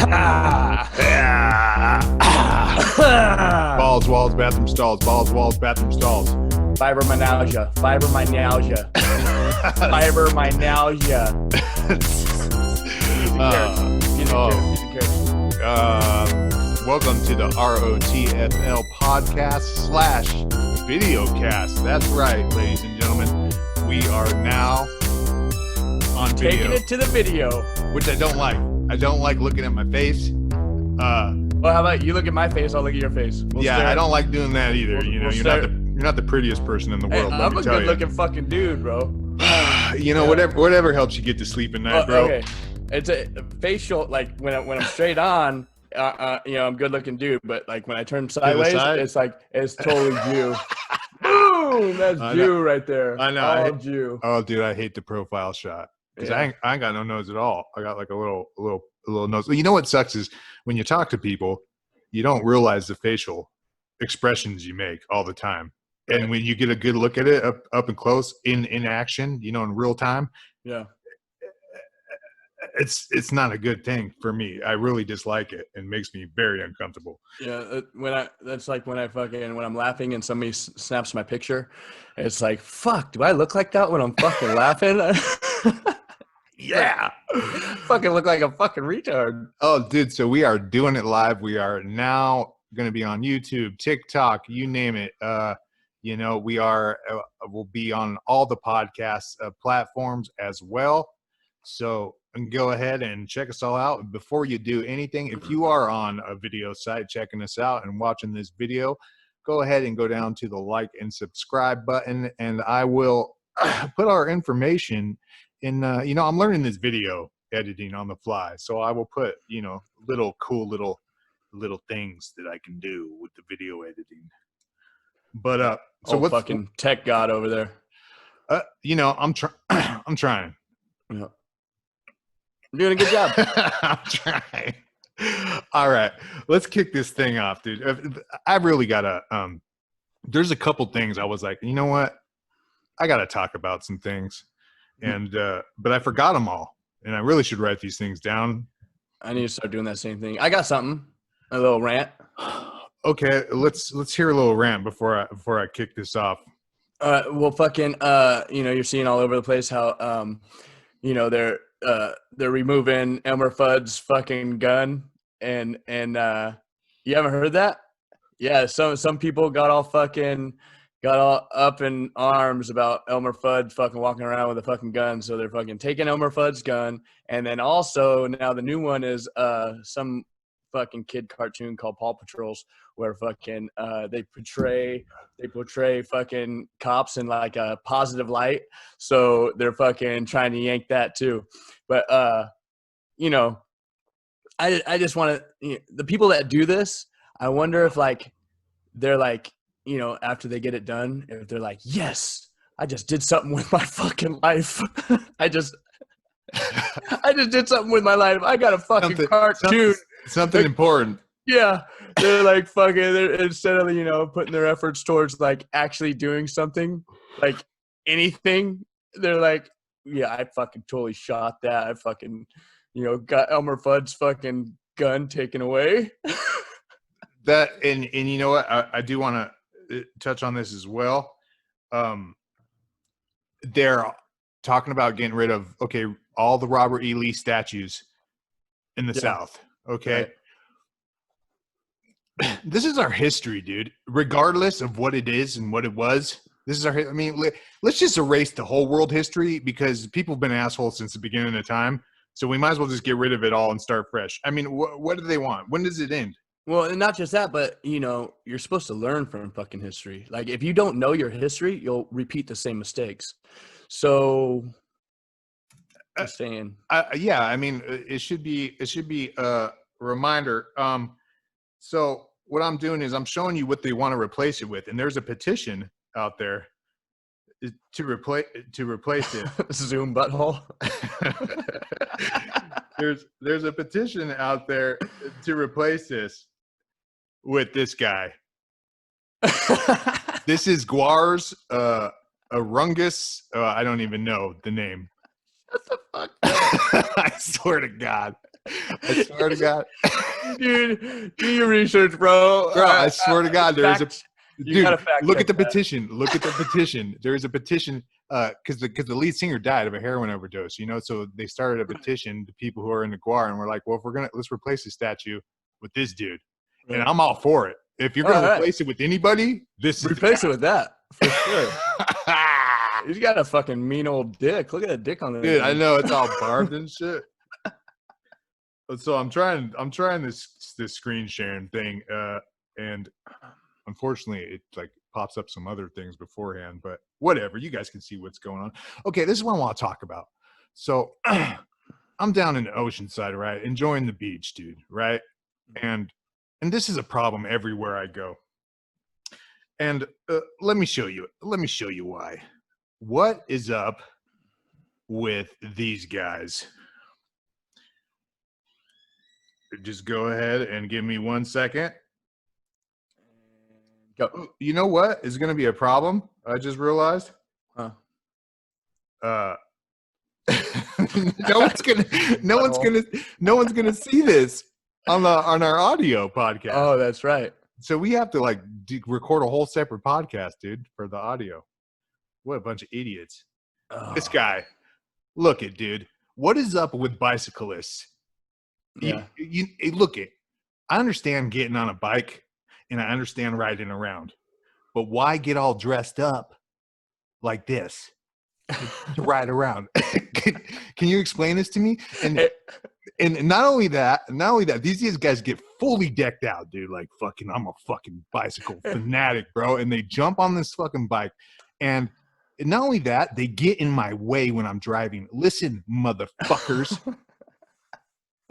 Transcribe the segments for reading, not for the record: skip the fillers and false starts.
Balls, walls, bathroom stalls. Balls, walls, bathroom stalls. Fibromyalgia. Fibromyalgia. Fibromyalgia. Welcome to the ROTFL podcast / videocast. That's right, ladies and gentlemen. We are now on video. Taking it to the video. Which I don't like. I don't like looking at my face. Well, how about you look at my face, I'll look at your face. I don't like doing that either. You're not the prettiest person in the world. I'm a good-looking fucking dude, bro. Whatever helps you get to sleep at night, bro. Okay. It's a facial, like when I'm straight on, I'm good looking dude, but like when I turn sideways, it's totally Jew. Boom, that's Jew right there. I know. All Jew. Oh, dude, I hate the profile shot because I ain't got no nose at all. I got like a little nose. You know what sucks is when you talk to people, you don't realize the facial expressions you make all the time, and when you get a good look at it up and close in action, in real time. Yeah. It's not a good thing for me. I really dislike it and makes me very uncomfortable. Yeah, when I'm laughing and somebody snaps my picture, it's like, fuck, do I look like that when I'm fucking laughing? Yeah. Fucking look like a fucking retard. Oh, dude, so we are doing it live. We are now going to be on YouTube, TikTok, you name it. We are we'll be on all the podcast platforms as well. So go ahead and check us all out. Before you do anything, if you are on a video site checking us out and watching this video, go ahead and go down to the like and subscribe button, and I will put our information in. I'm learning this video editing on the fly, so I will put little things that I can do with the video editing. But so what's fucking tech god over there? I'm trying. Yeah. I'm doing a good job. I'm trying. All right, let's kick this thing off, dude. I've really got to. There's a couple things I was like, you know what? I got to talk about some things, and but I forgot them all, and I really should write these things down. I need to start doing that same thing. I got something, a little rant. Okay, let's hear a little rant before I kick this off. Well, fucking, you're seeing all over the place how, they're removing Elmer Fudd's fucking gun, and you haven't heard that? Yeah, some people got all up in arms about Elmer Fudd fucking walking around with a fucking gun, so they're fucking taking Elmer Fudd's gun, and then also now the new one is some fucking kid cartoon called Paw Patrols, where fucking they portray fucking cops in like a positive light, so they're fucking trying to yank that too. But I just want to, the people that do this, I wonder if like they're like, after they get it done, if they're like, yes, I just did something with my fucking life. I just did something with my life. I got a fucking cartoon. Something important. Yeah. They're like fucking, instead of, putting their efforts towards like actually doing something, like anything, they're like, yeah, I fucking totally shot that. I fucking, got Elmer Fudd's fucking gun taken away. That, and you know what? I do want to touch on this as well. They're talking about getting rid of, all the Robert E. Lee statues in the South. Okay. Right. This is our history, dude. Regardless of what it is and what it was, this is our. I mean, let's just erase the whole world history because people have been assholes since the beginning of time. So we might as well just get rid of it all and start fresh. I mean, what do they want? When does it end? Well, and not just that, but you're supposed to learn from fucking history. Like if you don't know your history, you'll repeat the same mistakes. So. Just saying. I mean, it should be a reminder. So what I'm doing is I'm showing you what they want to replace it with, and there's a petition out there to replace it. Zoom butthole. there's a petition out there to replace this with this guy. This is Guars Arungus. I don't even know the name. What the fuck? I swear to God. I swear to God. Dude, do your research, bro. Bro, I swear to God, there is a You gotta dude. fact Look check at the that. petition. Look at the petition. There is a petition because the lead singer died of a heroin overdose. You know, so they started a petition to people who are in the choir, and we're like, well, if we're gonna let's replace his statue with this dude, and Right. I'm all for it. If you're All gonna right. replace it with anybody, this is Replace the it with that for sure. guy. He's got a fucking mean old dick. Look at that dick on the Dude, I know it's all barbed and shit. So I'm trying this screen sharing thing, and unfortunately it like pops up some other things beforehand, but whatever, you guys can see what's going on. Okay, this is what I want to talk about. So I'm down in Oceanside, right, enjoying the beach, dude, right? And this is a problem everywhere I go. And let me show you why. What is up with these guys? Just go ahead and give me 1 second. Go. You know what is going to be a problem? I just realized. Huh. No one's gonna see this on our audio podcast. Oh, that's right. So we have to like record a whole separate podcast, dude, for the audio. What a bunch of idiots! Oh. This guy, look it, dude. What is up with bicyclists? Yeah. You look it. I understand getting on a bike, and I understand riding around, but why get all dressed up like this to ride around? Can you explain this to me? And not only that, these guys get fully decked out, dude. Like fucking, I'm a fucking bicycle fanatic, bro. And they jump on this fucking bike, and not only that, they get in my way when I'm driving. Listen, motherfuckers,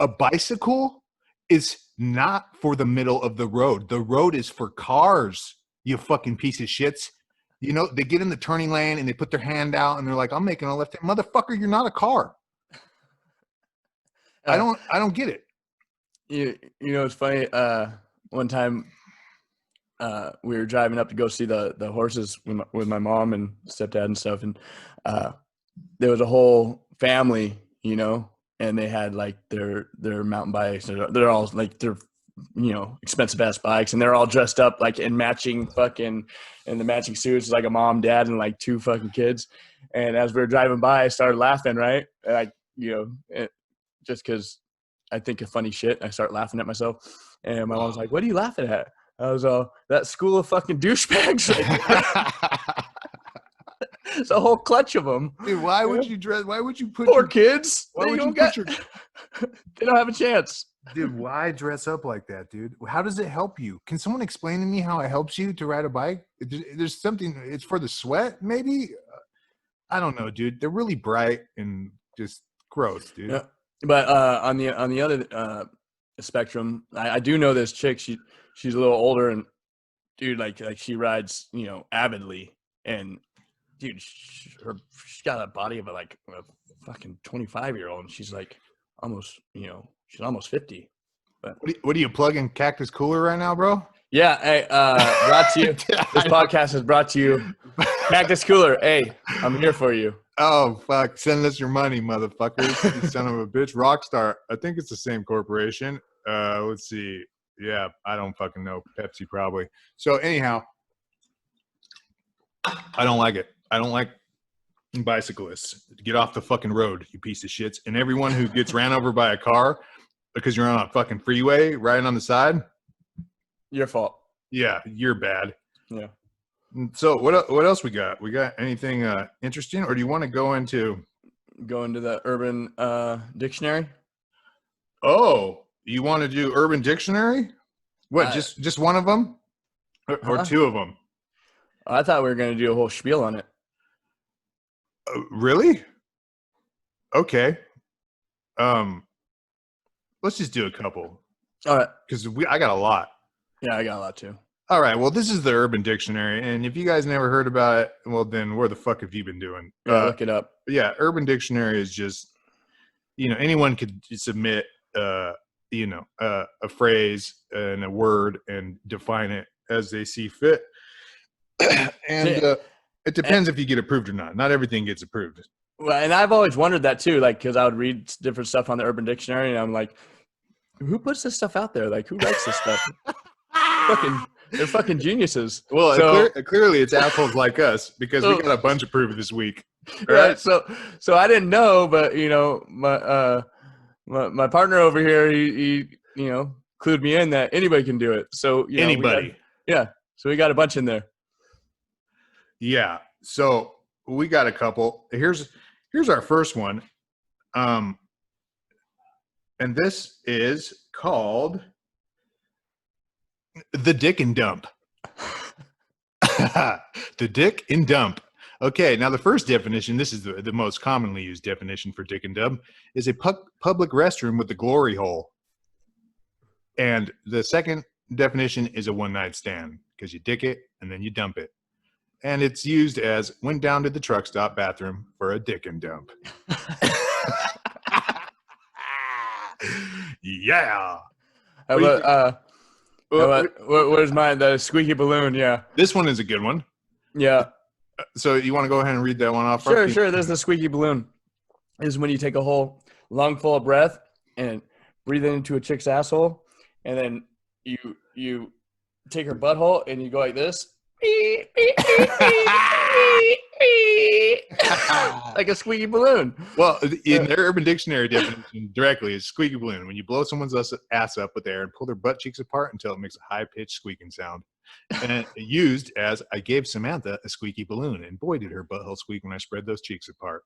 a bicycle is not for the middle of the road. The road is for cars. You fucking piece of shits. You know, they get in the turning lane and they put their hand out and they're like, I'm making a left hand. Motherfucker, you're not a car. I don't get it. You know, it's funny. One time we were driving up to go see the horses with my mom and stepdad and stuff. And there was a whole family, you know, and they had like their mountain bikes. They're all like their, you know, expensive ass bikes, and they're all dressed up like in matching fucking in the matching suits, like a mom, dad, and like two fucking kids. And as we were driving by, I started laughing, right? Like, you know, just because I think of funny shit, I start laughing at myself. And my mom's like, "What are you laughing at?" I was that school of fucking douchebags. It's a whole clutch of them. Dude, why would you put poor kids? Why would you put they don't have a chance. Dude, why dress up like that, dude? How does it help you? Can someone explain to me how it helps you to ride a bike? There's something, it's for the sweat, maybe? I don't know, dude. They're really bright and just gross, dude. Yeah. But on the other spectrum, I do know this chick. She's a little older, and dude, like she rides, you know, avidly, and dude, she's got a body of a fucking 25-year-old, and she's like almost, you know, she's almost 50. But what are you plugging Cactus Cooler right now, bro? Yeah, hey, brought to you. This podcast is brought to you. Cactus Cooler. Hey, I'm here for you. Oh fuck! Send us your money, motherfuckers! You son of a bitch. Rockstar. I think it's the same corporation. Let's see. Yeah, I don't fucking know. Pepsi probably. So anyhow, I don't like it. I don't like bicyclists. Get off the fucking road, you piece of shits. And everyone who gets ran over by a car because you're on a fucking freeway riding on the side, your fault. Yeah, you're bad. Yeah. So what else we got? We got anything interesting, or do you want to go into the Urban Dictionary? Oh, you want to do Urban Dictionary? What? Just one of them, or two of them? I thought we were going to do a whole spiel on it. Really? Okay. Let's just do a couple. All right. Because I got a lot. Yeah, I got a lot too. All right. Well, this is the Urban Dictionary, and if you guys never heard about it, well, then where the fuck have you been doing? Look it up. Yeah, Urban Dictionary is just, you know, anyone could submit, you know, a phrase and a word and define it as they see fit. And it depends if you get approved or not. Not everything gets approved. Well, and I've always wondered that too, like, because I would read different stuff on the Urban Dictionary, and I'm like, who puts this stuff out there? Like, who writes this stuff? They're fucking geniuses. Well, So clearly it's assholes like us because we got a bunch of proof this week. Right. So I didn't know, but my partner over here, he clued me in that anybody can do it. So Anybody. So we got a bunch in there. Yeah. So we got a couple. Here's our first one. And this is called the dick and dump. The dick and dump. Okay, now the first definition, this is the most commonly used definition for dick and dump, is a public restroom with a glory hole. And the second definition is a one-night stand, because you dick it and then you dump it. And it's used as went down to the truck stop bathroom for a dick and dump. Yeah. How about where's mine? The squeaky balloon. Yeah. This one is a good one. Yeah. So you want to go ahead and read that one off? Sure. There's the squeaky balloon. This is when you take a whole lung full of breath and breathe it into a chick's asshole, and then you take her butthole and you go like this. Like a squeaky balloon. Well, in their Urban Dictionary definition directly is squeaky balloon when you blow someone's ass up with air and pull their butt cheeks apart until it makes a high-pitched squeaking sound. And used as I gave Samantha a squeaky balloon, and boy did her butthole squeak when I spread those cheeks apart.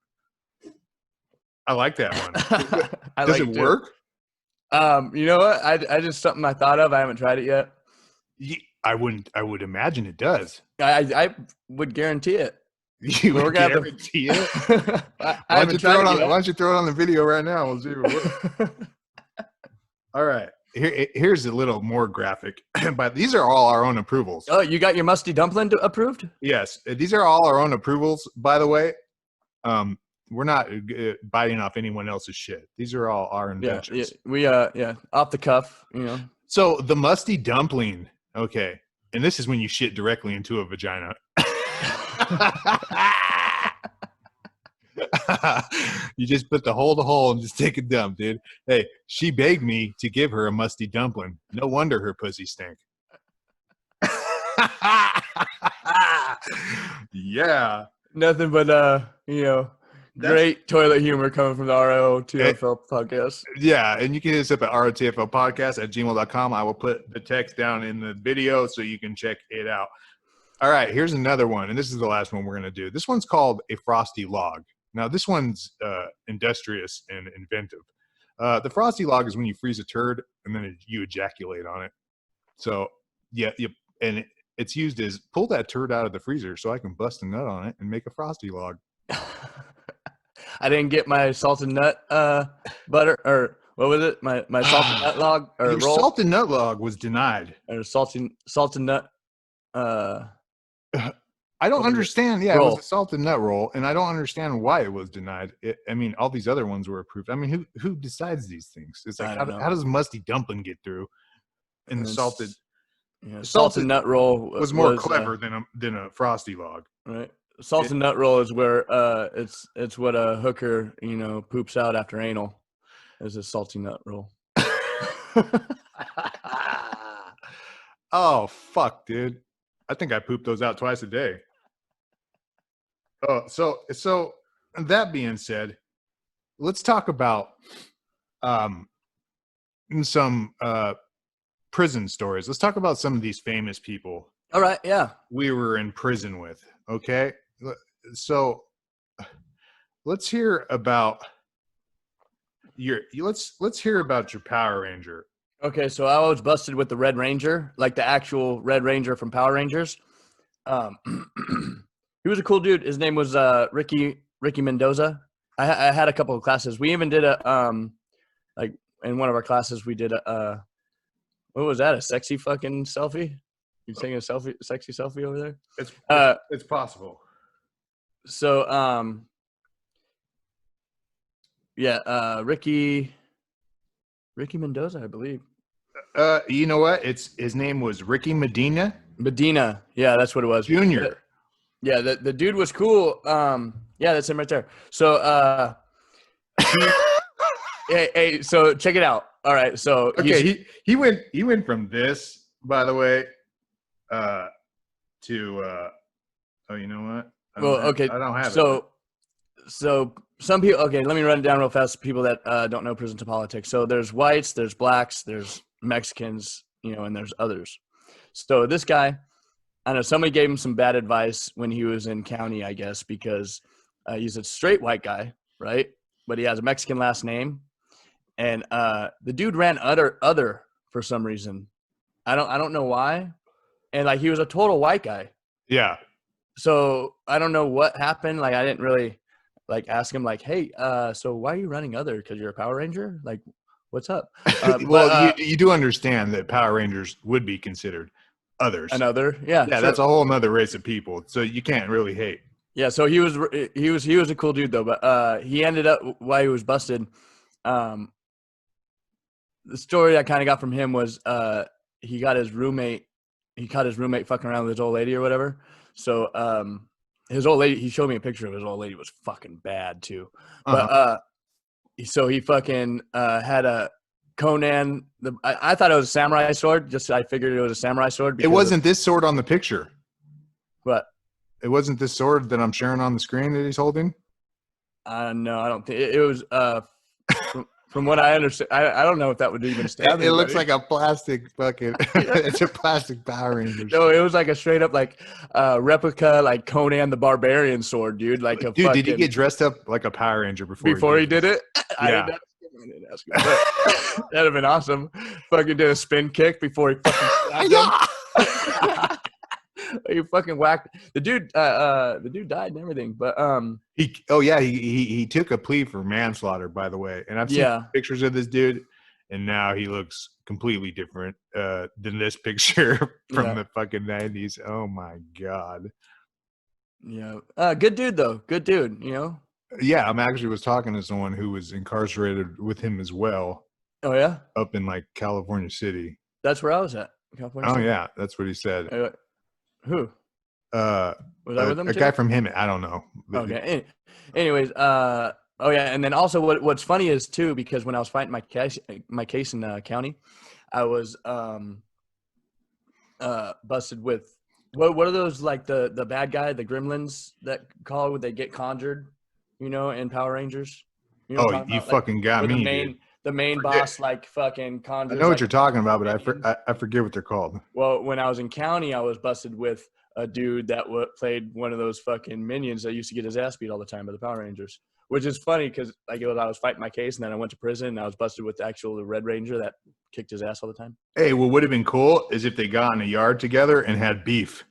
I like that one. Does it work? You know what? I just something I thought of. I haven't tried it yet. I would imagine it does. I would guarantee it. You would guarantee it? Why don't you throw it on the video right now? We'll see if it works. All right. Here's a little more graphic, but these are all our own approvals. Oh, you got your musty dumpling approved? Yes. These are all our own approvals, by the way. We're not biting off anyone else's shit. These are all our inventions. Yeah, we off the cuff, So the musty dumpling, okay, and this is when you shit directly into a vagina. You just put the hole to hole and just take a dump, dude. Hey, she begged me to give her a musty dumpling. No wonder her pussy stank. Yeah. Nothing but great toilet humor coming from the ROTFL podcast. Yeah, and you can hit us up at rotflpodcast@gmail.com. I will put the text down in the video so you can check it out. All right, here's another one, and this is the last one we're going to do. This one's called a frosty log. Now, this one's industrious and inventive. The frosty log is when you freeze a turd and then you ejaculate on it. So, yeah, and it's used as pull that turd out of the freezer so I can bust a nut on it and make a frosty log. I didn't get my salted nut butter, or what was it? My salted nut log or your roll? Salted nut log was denied. Or salted nut. I don't understand. Yeah, roll. It was a salted nut roll, and I don't understand why it was denied. I mean, all these other ones were approved. I mean, who decides these things? It's like, how does musty dumpling get through? And the salted nut roll was more clever than a frosty log. Right. Salted nut roll is where it's what a hooker poops out after anal. Is a salty nut roll. Oh fuck, dude! I think I poop those out twice a day. Oh, so that being said, let's talk about some prison stories. Let's talk about some of these famous people. All right, yeah. We were in prison with. Okay, so let's hear about let's hear about your Power Ranger. Okay, so I was busted with the Red Ranger, like the actual Red Ranger from Power Rangers. He was a cool dude. His name was Ricky Mendoza. I had a couple of classes. We even did like in one of our classes we did a what was that? A sexy fucking selfie? You taking a sexy selfie over there? It's possible. So Ricky Mendoza, I believe. You know what? His name was Ricky Medina. Medina, yeah, that's what it was. Junior. Yeah, the dude was cool. Yeah, that's him right there. So he hey, so check it out. All right, so Okay, he went from this, by the way, to oh, you know what? okay. I don't have it. So some people. Okay, let me run it down real fast. People that don't know prison to politics. So there's whites, there's blacks, there's Mexicans, and there's others. So this guy, I know somebody gave him some bad advice when he was in county, I guess, because he's a straight white guy, right? But he has a Mexican last name, and the dude ran other for some reason. I don't know why, and like he was a total white guy. Yeah. So I don't know what happened. Like I didn't really like ask him like, hey, so why are you running other? Because you're a Power Ranger? Like, what's up? Well, you do understand that Power Rangers would be considered others. Another, yeah, Yeah, sure. that's a whole nother race of people. So you can't really hate. Yeah, so he was a cool dude though, but he ended up while he was busted. The story I kind of got from him was he caught his roommate fucking around with his old lady or whatever. So his old lady, he showed me a picture of his old lady, was fucking bad too. But so he fucking had a Conan. I thought it was a samurai sword. Just I figured it was a samurai sword. It wasn't this sword on the picture. What? It wasn't this sword that I'm sharing on the screen that he's holding. No, I don't think it was. From what I understand, I don't know if that would even stab It looks like a plastic fucking. It's a plastic Power Ranger. No, it was like a straight up like replica, like Conan the Barbarian sword, dude. Like a dude, did he get dressed up like a Power Ranger before he did it? Yeah. I didn't ask him. That'd have been awesome. Fucking did a spin kick before he fucking stabbed him. You fucking whacked the dude. The dude died and everything, but he took a plea for manslaughter, by the way, and I've seen pictures of this dude, and now he looks completely different than this picture from the fucking 90s. Oh my god. Yeah, good dude though. Good dude. Yeah, I'm actually was talking to someone who was incarcerated with him as well. Oh yeah, up in like California City. That's where I was at. California City. Yeah, that's what he said. Who? Was I with him? A guy from him. I don't know. Okay. Anyways, oh yeah, and then also what's funny is too, because when I was fighting my case in county, I was busted with what are those, like the bad guy, the gremlins that call when they get conjured, in Power Rangers. You fucking got me. The main boss, like, fucking conjures. I know what you're talking about, but I forget what they're called. Well, when I was in county, I was busted with a dude that played one of those fucking minions that used to get his ass beat all the time by the Power Rangers. Which is funny because I was fighting my case, and then I went to prison, and I was busted with the Red Ranger that kicked his ass all the time. Hey, what would have been cool is if they got in a yard together and had beef.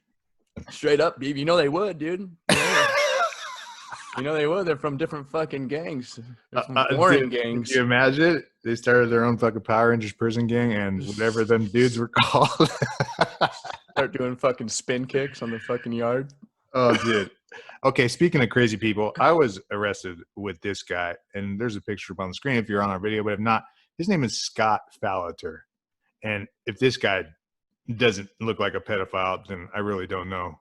Straight up beef. They would, dude. They would. They're from different fucking gangs. Foreign gangs. Can you imagine? They started their own fucking Power Rangers prison gang, and whatever them dudes were called. Start doing fucking spin kicks on the fucking yard. Oh, dude. Okay, speaking of crazy people, I was arrested with this guy, and there's a picture up on the screen if you're on our video, but if not, his name is Scott Fallater. And if this guy doesn't look like a pedophile, then I really don't know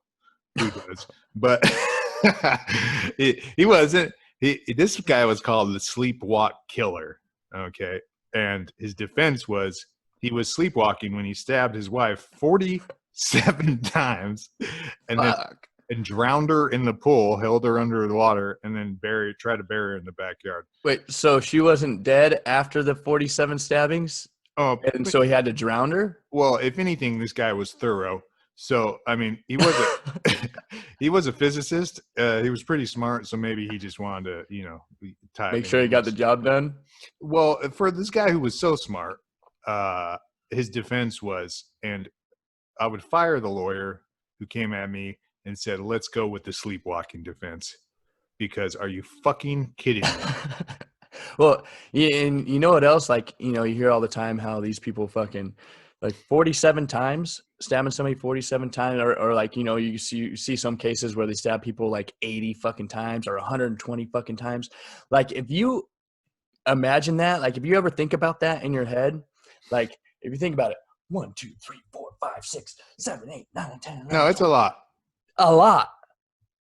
who does. But he wasn't. This guy was called the Sleepwalk Killer. Okay, and his defense was he was sleepwalking when he stabbed his wife 47 times, and then drowned her in the pool, held her under the water, and then tried to bury her in the backyard. Wait, so she wasn't dead after the 47 stabbings? Oh, and so he had to drown her? Well, if anything, this guy was thorough. So, I mean, he was a physicist. He was pretty smart, so maybe he just wanted to, make sure he got the job done. Well, for this guy who was so smart, his defense was, and I would fire the lawyer who came at me and said, let's go with the sleepwalking defense, because are you fucking kidding me? Well, and you know what else? Like, you hear all the time how these people fucking like 47 times, stabbing somebody 47 times, or like, you see some cases where they stab people like 80 fucking times or 120 fucking times. Like, if you imagine that, like, if you ever think about that in your head, like, if you think about it, 1, 2, 3, 4, 5, 6, 7, 8, 9, 10. 11, no, it's 12. A lot.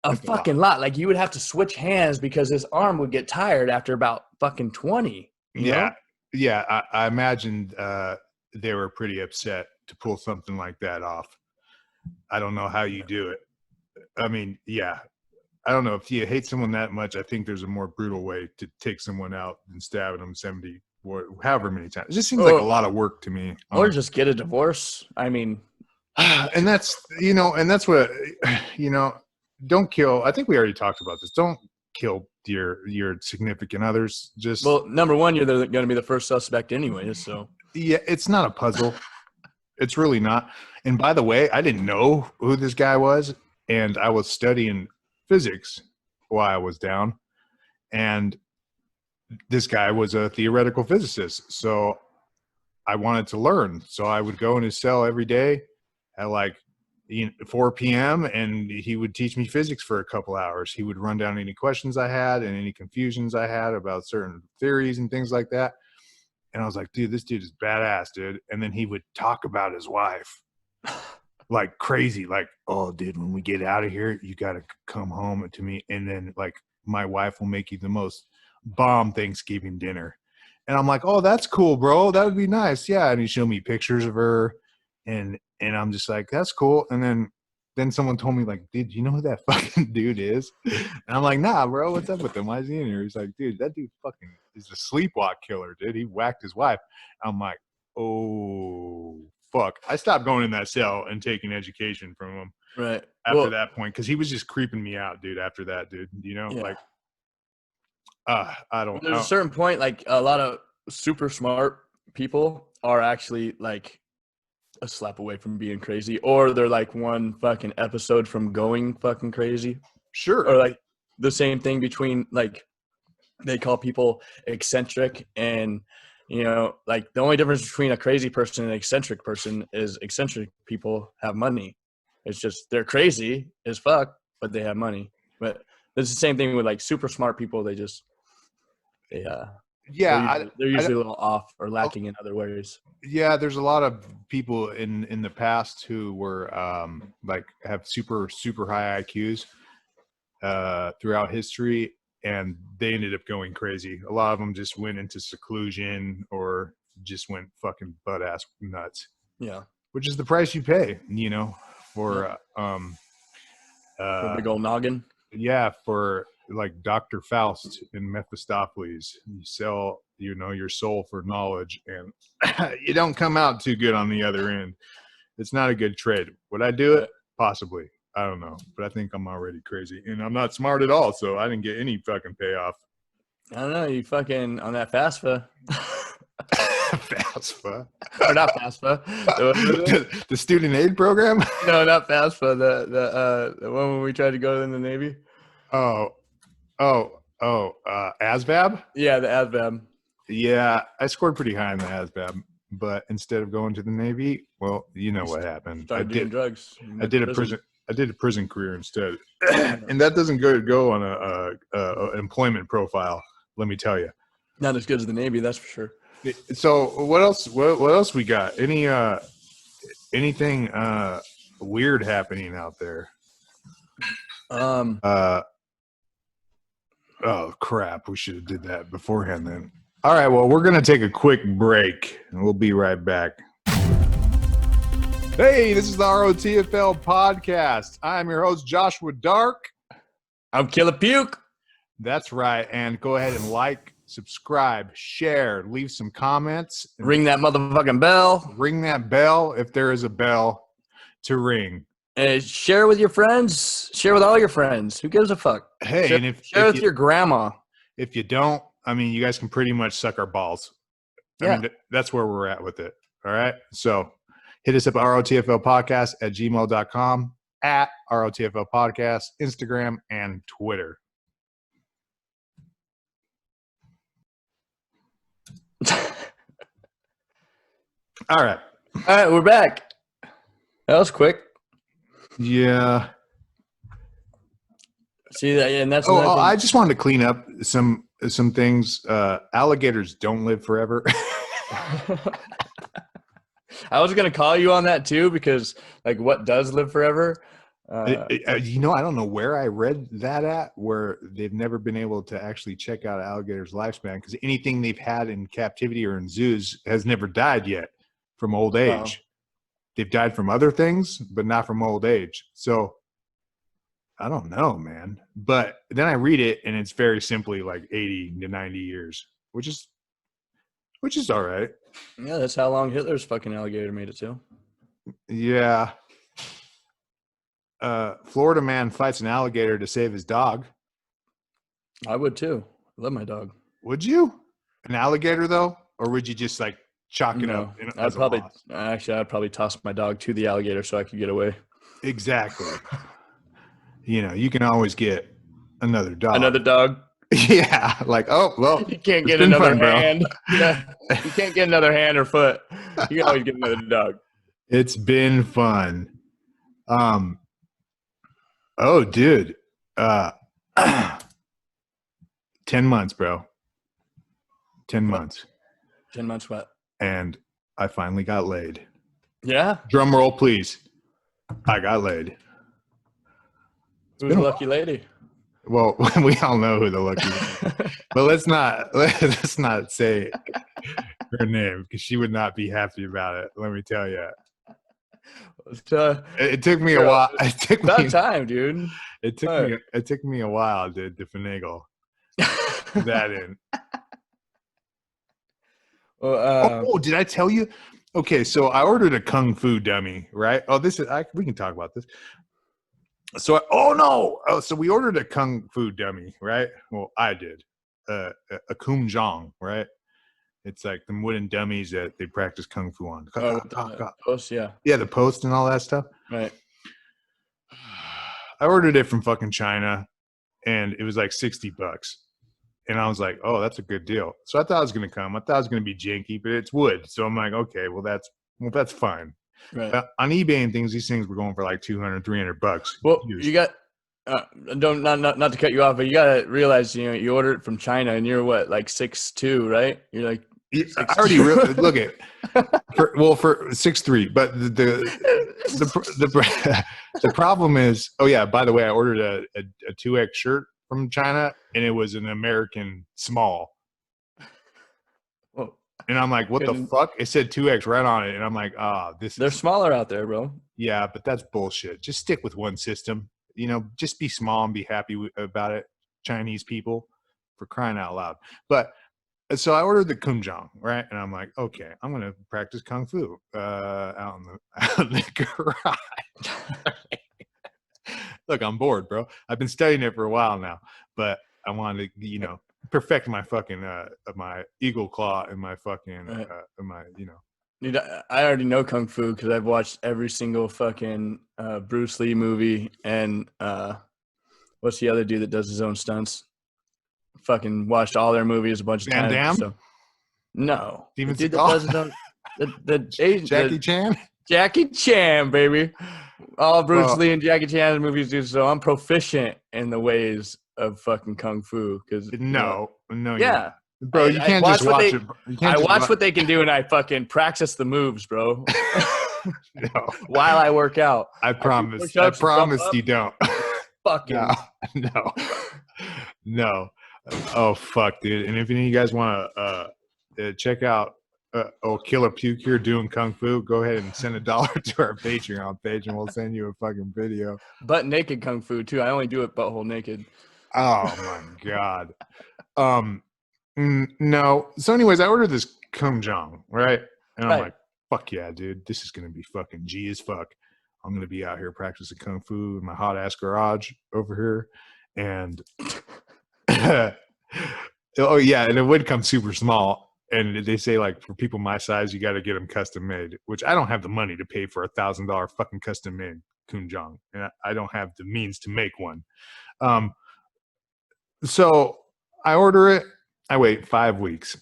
A That's a lot. fucking lot. Like you would have to switch hands because his arm would get tired after about fucking 20. You Yeah. know? Yeah. I imagined they were pretty upset to pull something like that off. I don't know how you do it. I mean, yeah. I don't know if you hate someone that much. I think there's a more brutal way to take someone out than stabbing them 70 or however many times. It just seems like a lot of work to me. Or just get a divorce. I mean, And that's what don't kill. I think we already talked about this. Don't kill your significant others. Just well, number one, you're going to be the first suspect anyways. So yeah, it's not a puzzle. It's really not. And by the way, I didn't know who this guy was, and I was studying physics while I was down, and this guy was a theoretical physicist. So I wanted to learn. So I would go in his cell every day at like 4 p.m. and he would teach me physics for a couple hours. He would run down any questions I had and any confusions I had about certain theories and things like that. And I was like, dude, this dude is badass, dude. And then he would talk about his wife like crazy. Like, oh, dude, when we get out of here, you got to come home to me. And then like my wife will make you the most bomb Thanksgiving dinner. And I'm like, oh, that's cool, bro. That would be nice. Yeah. And he showed me pictures of her. And I'm just like, that's cool. And then someone told me, like, dude, you know who that fucking dude is? And I'm like, nah, bro, what's up with him? Why is he in here? He's like, dude, that dude fucking is a sleepwalk killer, dude. He whacked his wife. I'm like, oh, fuck. I stopped going in that cell and taking education from him right after that point because he was just creeping me out, dude, after that, dude. You know, yeah. like, I don't know. There's a certain point, like a lot of super smart people are actually like a slap away from being crazy, or they're like one fucking episode from going fucking crazy. Sure. Or like the same thing between like they call people eccentric, and you know, like the only difference between a crazy person and an eccentric person is eccentric people have money. It's just they're crazy as fuck, but they have money. But it's the same thing with like super smart people. They're usually a little off or lacking in other ways. Yeah, there's a lot of people in the past who were like have super high IQs throughout history, and they ended up going crazy. A lot of them just went into seclusion or just went fucking butt ass nuts. Yeah, which is the price you pay, you know, for for a big old noggin. Yeah, for like Dr. Faust in Mephistopheles. You sell, you know, your soul for knowledge, and you don't come out too good on the other end. It's not a good trade. Would I do it? Possibly. I don't know, but I think I'm already crazy, and I'm not smart at all, so I didn't get any fucking payoff. I don't know. You fucking on that FAFSA. FAFSA? Or not FAFSA. The student aid program? No, not FAFSA. The one when we tried to go in the Navy. ASVAB? Yeah, the ASVAB. Yeah, I scored pretty high in the ASVAB, but instead of going to the Navy, well, you know what happened. Started doing drugs. I did a prison career instead, and that doesn't go on a employment profile. Let me tell you. Not as good as the Navy, that's for sure. So what else? What else we got? Anything weird happening out there? Oh crap! We should have did that beforehand then. All right. Well, we're gonna take a quick break, and we'll be right back. Hey, this is the ROTFL podcast. I'm your host, Joshua Dark. I'm Killer Puke. That's right. And go ahead and like, subscribe, share, leave some comments. Ring that motherfucking bell. Ring that bell if there is a bell to ring. And share with your friends. Share with all your friends. Who gives a fuck? Hey, share, and share with your grandma. If you don't, I mean, you guys can pretty much suck our balls. I mean, that's where we're at with it. All right. So hit us up at rotflpodcast@gmail.com, at ROTFL Podcast, Instagram, and Twitter. All right. All right, we're back. That was quick. Yeah. See that, and that's. I just wanted to clean up some things. Alligators don't live forever. I was gonna call you on that too, because like, what does live forever? You know, I don't know where I read that at, where they've never been able to actually check out an alligator's lifespan, because anything they've had in captivity or in zoos has never died yet from old age. They've died from other things, but not from old age. So I don't know, man. But then I read it, and it's very simply like 80 to 90 years, which is all right. Yeah, that's how long Hitler's fucking alligator made it to. Yeah. Florida man fights an alligator to save his dog. I would too. I love my dog. Would you? An alligator though, or would you just like chalk it up? I'd probably toss my dog to the alligator so I could get away. Exactly. You know, you can always get another dog. Another dog. Yeah, like, oh well, you can't get another hand. Yeah, you can't get another hand or foot. You can always get another dog. It's been fun. Oh, dude. 10 months, bro. 10 months. 10 months what? And I finally got laid. Yeah? Drum roll, please. I got laid. Who's the lucky lady? Well, we all know who the lucky lady is. But let's not say her name, because she would not be happy about it. Let me tell you. It took me a while. It took about time, dude. It took me a while to finagle that in. Well, did I tell you? Okay, so I ordered a kung fu dummy, right? Oh, we can talk about this. So so we ordered a kung fu dummy, right? Well, I did a kumjang, right? It's like the wooden dummies that they practice kung fu on. Post, yeah. Yeah, the post and all that stuff. Right. I ordered it from fucking China, and it was like $60. And I was like, oh, that's a good deal. So I thought it was going to come. I thought it was going to be janky, but it's wood. So I'm like, okay, well, that's fine. Right. On eBay and things, these things were going for like $200, $300. Well, you got not to cut you off, but you got to realize, you know, you ordered it from China, and you're what, like 6'2", right? You're like, I already look at for 6'3", but the problem is, oh yeah, by the way, I ordered a 2X shirt from China, and it was an American small. Whoa. And I'm like, what the fuck? It said 2X right on it, and I'm like, they're smaller out there, bro. Yeah, but that's bullshit. Just stick with one system. You know, just be small and be happy about it. Chinese people, for crying out loud. But so I ordered the kumjang, right? And I'm like, okay, I'm going to practice kung fu out in the garage. Look, I'm bored, bro. I've been studying it for a while now, but I wanted to, you know, perfect my fucking my eagle claw and my fucking my, you know. Dude, I already know kung fu because I've watched every single fucking Bruce Lee movie, and what's the other dude that does his own stunts? Fucking watched all their movies a bunch of times. Van Damme? So. No. Steven dude Seagal? that does his own, Jackie Chan? Jackie Chan, baby. All Bruce Lee and Jackie Chan movies do. So I'm proficient in the ways of fucking kung fu. No. Yeah. Bro, you can't just watch it. I watch what they can do, and I fucking practice the moves, bro. No. While I work out. I promise you don't. Fucking. No. Oh, fuck, dude. And if any of you guys want to check out Killer Puke here doing kung fu, go ahead and send $1 to our Patreon page, and we'll send you a fucking video. Butt naked kung fu, too. I only do it butthole naked. Oh, my God. No. So anyways, I ordered this kumjang, right? And I'm like, fuck yeah, dude. This is going to be fucking G as fuck. I'm going to be out here practicing kung fu in my hot ass garage over here. And oh yeah, and it would come super small. And they say, like, for people my size, you got to get them custom made, which I don't have the money to pay for $1,000 fucking custom made kumjang, and I don't have the means to make one. So I order it. I wait 5 weeks.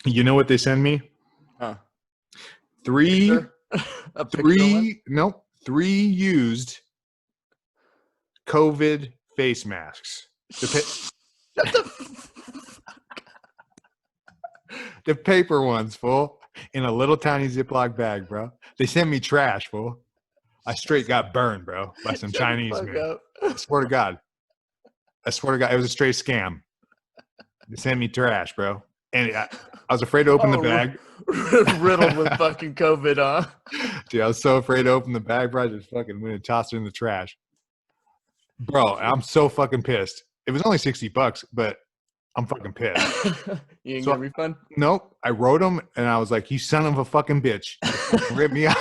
You know what they send me? Huh. Three used COVID face masks. The paper ones, fool, in a little tiny Ziploc bag, bro. They sent me trash, fool. I straight got burned, bro, by some Chinese man. I swear to God. It was a straight scam. They sent me trash, bro. And I was afraid to open the bag. Riddled with fucking COVID, huh? Dude, I was so afraid to open the bag, bro. I just fucking went and tossed it in the trash. Bro, I'm so fucking pissed. It was only $60, but I'm fucking pissed. You didn't get a refund? Nope. I wrote him and I was like, you son of a fucking bitch. Rip me out.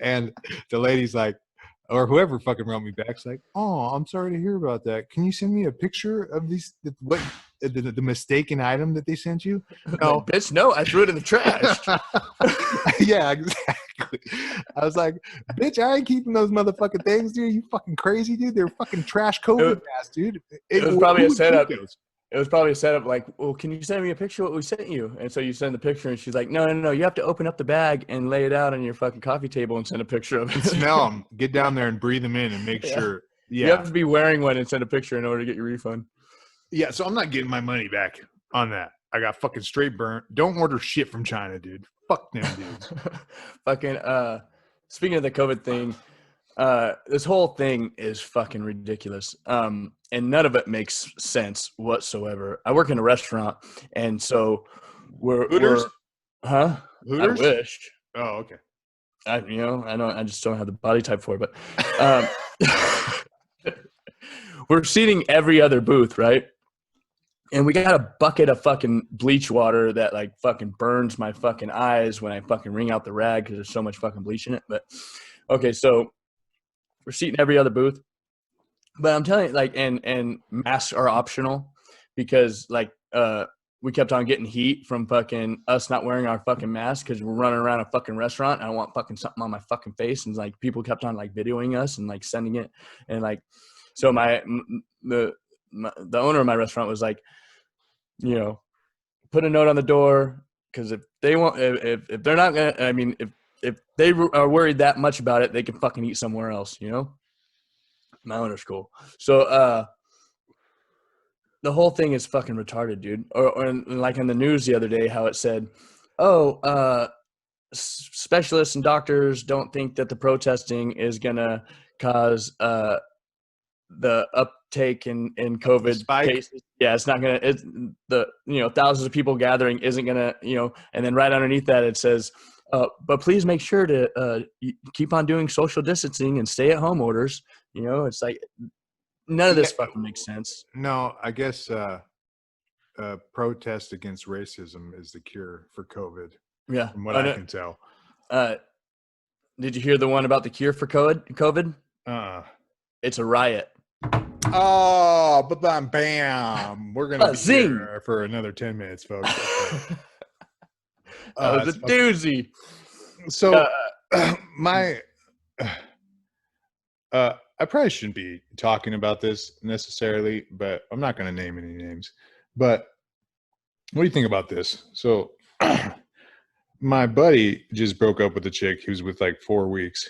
And the lady's like, or whoever fucking wrote me back, is like, oh, I'm sorry to hear about that. Can you send me a picture of the mistaken item that they sent you? No, like, bitch, no, I threw it in the trash. Yeah, exactly. I was like, bitch, I ain't keeping those motherfucking things, dude. You fucking crazy, dude. They're fucking trash COVID masks, dude. It was probably a setup. It was probably a setup like, well, can you send me a picture of what we sent you? And so you send the picture, and she's like, no. You have to open up the bag and lay it out on your fucking coffee table and send a picture of it. Smell them. Get down there and breathe them in and make sure. Yeah. You have to be wearing one and send a picture in order to get your refund. Yeah, so I'm not getting my money back on that. I got fucking straight burnt. Don't order shit from China, dude. Fuck them dudes. Fucking, speaking of the COVID thing, this whole thing is fucking ridiculous. And none of it makes sense whatsoever. I work in a restaurant, and so Hooters? Huh? Hooters? I wish. Oh, okay. I just don't have the body type for it, but we're seating every other booth, right? And we got a bucket of fucking bleach water that like fucking burns my fucking eyes when I fucking wring out the rag because there's so much fucking bleach in it. But okay, so we're seating every other booth. But I'm telling you, like, and masks are optional because, like, we kept on getting heat from fucking us not wearing our fucking masks because we're running around a fucking restaurant. And I don't want fucking something on my fucking face. And, like, people kept on, like, videoing us and, like, sending it. And, like, so the owner of my restaurant was like, you know, put a note on the door because if they want, if they're not going to, I mean, if they are worried that much about it, they can fucking eat somewhere else, you know? My owner's cool. So the whole thing is fucking retarded, dude. Or like in the news the other day, how it said, specialists and doctors don't think that the protesting is gonna cause the uptake in COVID cases. Yeah, it's not gonna. It's thousands of people gathering isn't gonna, and then right underneath that it says, but please make sure to keep on doing social distancing and stay at home orders. It's like none of this fucking makes sense. No, I guess protest against racism is the cure for COVID. Yeah, from what I can tell. Did you hear the one about the cure for COVID? It's a riot. Oh, bam! We're gonna be zing here for another 10 minutes, folks. That was a doozy. So, I probably shouldn't be talking about this necessarily, but I'm not going to name any names. But what do you think about this? So, my buddy just broke up with a chick he was with like 4 weeks,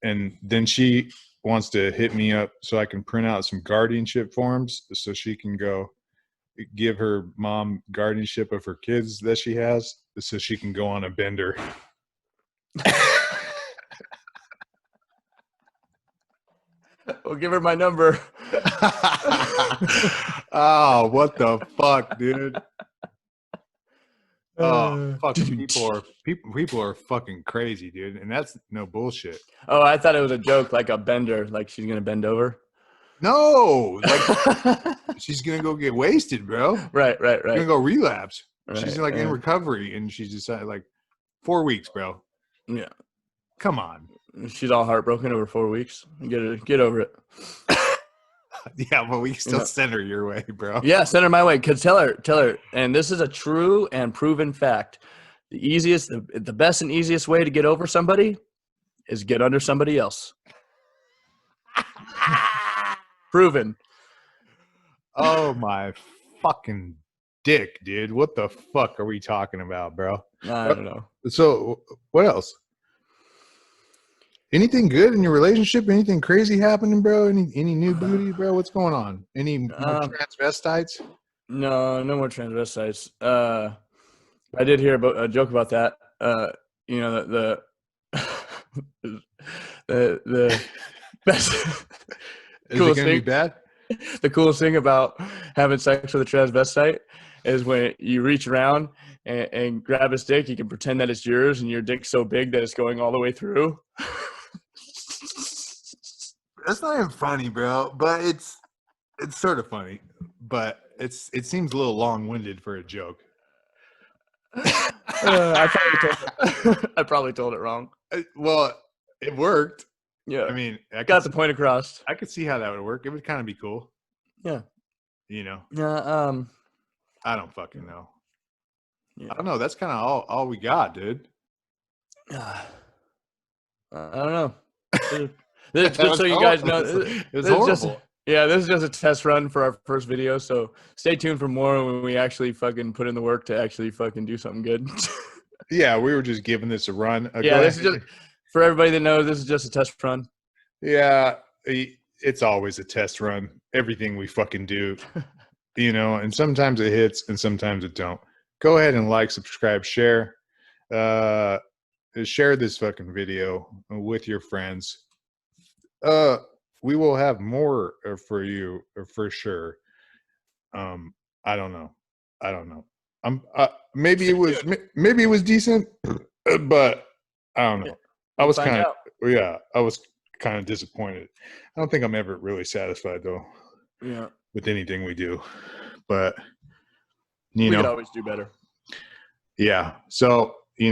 and then she wants to hit me up so I can print out some guardianship forms so she can go give her mom guardianship of her kids that she has so she can go on a bender. Well, give her my number. Oh, what the fuck, dude? Oh, fuck! People are fucking crazy, dude, and that's no bullshit. Oh, I thought it was a joke, like a bender, like she's gonna bend over. No, like she's gonna go get wasted, bro. Right. She's gonna go relapse. Right, she's like in recovery, and she's decided like 4 weeks, bro. Yeah, come on. She's all heartbroken over 4 weeks. Get over it. Yeah, but we can still send her your way, bro. Yeah, send her my way. Cause tell her, and this is a true and proven fact. The best and easiest way to get over somebody is get under somebody else. Proven. Oh my fucking dick, dude. What the fuck are we talking about, bro? I don't know. So what else? Anything good in your relationship? Anything crazy happening, bro? Any new booty, bro? What's going on? Any more transvestites? No more transvestites. I did hear about a joke about that. The The best Is it gonna be bad? the coolest thing about having sex with a transvestite is when you reach around and grab his dick, you can pretend that it's yours, and your dick's so big that it's going all the way through. That's not even funny, bro. But it's sort of funny. But it seems a little long-winded for a joke. I probably told it wrong. Well, it worked. Yeah, I mean, I got the point across. I could see how that would work. It would kind of be cool. Yeah. You know. Yeah. I don't fucking know. Yeah. I don't know. That's kind of all we got, dude. I don't know. Just so you guys know, it was horrible. This is just a test run for our first video. So stay tuned for more when we actually fucking put in the work to actually fucking do something good. Yeah, we were just giving this a run. This is just for everybody that knows. This is just a test run. Yeah, it's always a test run. Everything we fucking do, you know, and sometimes it hits and sometimes it don't. Go ahead and like, subscribe, share. Share this fucking video with your friends. We will have more for you for sure. I don't know. Maybe it was decent, but I don't know. I was kind of disappointed. I don't think I'm ever really satisfied though. Yeah. With anything we do, but we could always do better. Yeah. So, we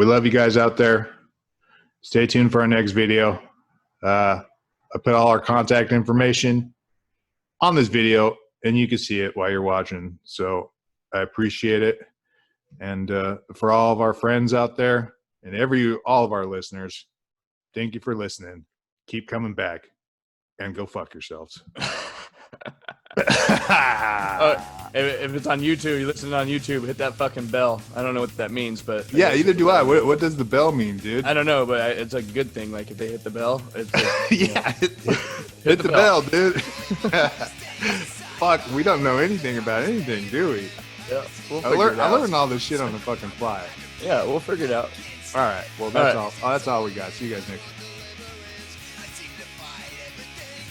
love you guys out there. Stay tuned for our next video. I put all our contact information on this video, and you can see it while you're watching. So I appreciate it. And for all of our friends out there and all of our listeners, thank you for listening. Keep coming back and go fuck yourselves. If it's on YouTube, you listen on YouTube, hit that fucking bell. I don't know what that means, but yeah, either do I. What does the bell mean, dude? I don't know, but it's a good thing. Like if they hit the bell, it's hit the bell, dude. Fuck, we don't know anything about anything, do we? Yeah, I learned all this shit on the fucking fly. Yeah, we'll figure it out. All right. Well, that's all. That's all we got. See you guys next time.